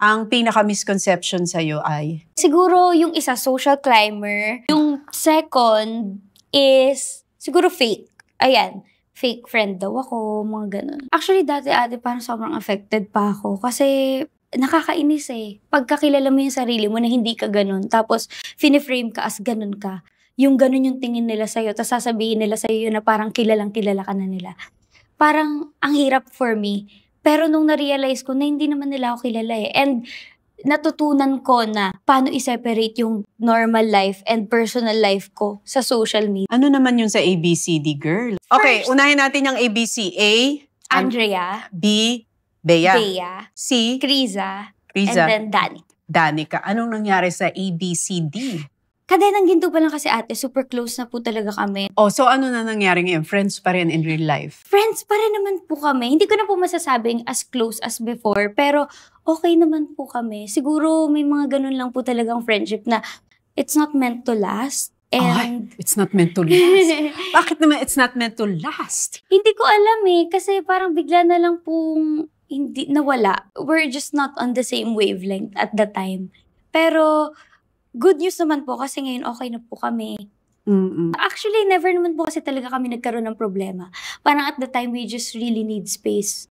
ang pinaka-misconception sa'yo ay? Siguro yung isa, social climber. Yung second is siguro fake. Ayan, fake friend daw ako, mga ganun. Actually, dati-ate parang sobrang affected pa ako kasi nakakainis eh. Pagkakilala mo yung sarili mo na hindi ka ganun, tapos fini-frame ka as ganun ka. Yung ganun yung tingin nila sa'yo, tapos sasabihin nila sa'yo na parang kilalang kilala ka na nila. Parang ang hirap for me. Pero nung na-realize ko na hindi naman nila ako kilala eh. And natutunan ko na paano i-separate yung normal life and personal life ko sa social media. Ano naman yun sa ABCD, girl? Okay, unahin natin yung ABC. A, Andrea. B, Bea. Bea. C, Kriza. Riza. And then Dani. Danica. Anong nangyari sa ABCD? Kadenang ginto pa lang kasi ate, super close na po talaga kami. Oh, so ano na nangyari ngayon? Friends pa rin in real life? Friends pa rin naman po kami. Hindi ko na po masasabing as close as before, pero okay naman po kami. Siguro may mga ganun lang po talagang friendship na it's not meant to last. And It's not meant to last. Bakit naman it's not meant to last? hindi ko alam eh, kasi parang bigla na lang pong hindi nawala. We're just not on the same wavelength at the time. Pero good news naman po kasi ngayon okay na po kami. Actually, never naman po kasi talaga kami nagkaroon ng problema. Parang at the time, we just really need space.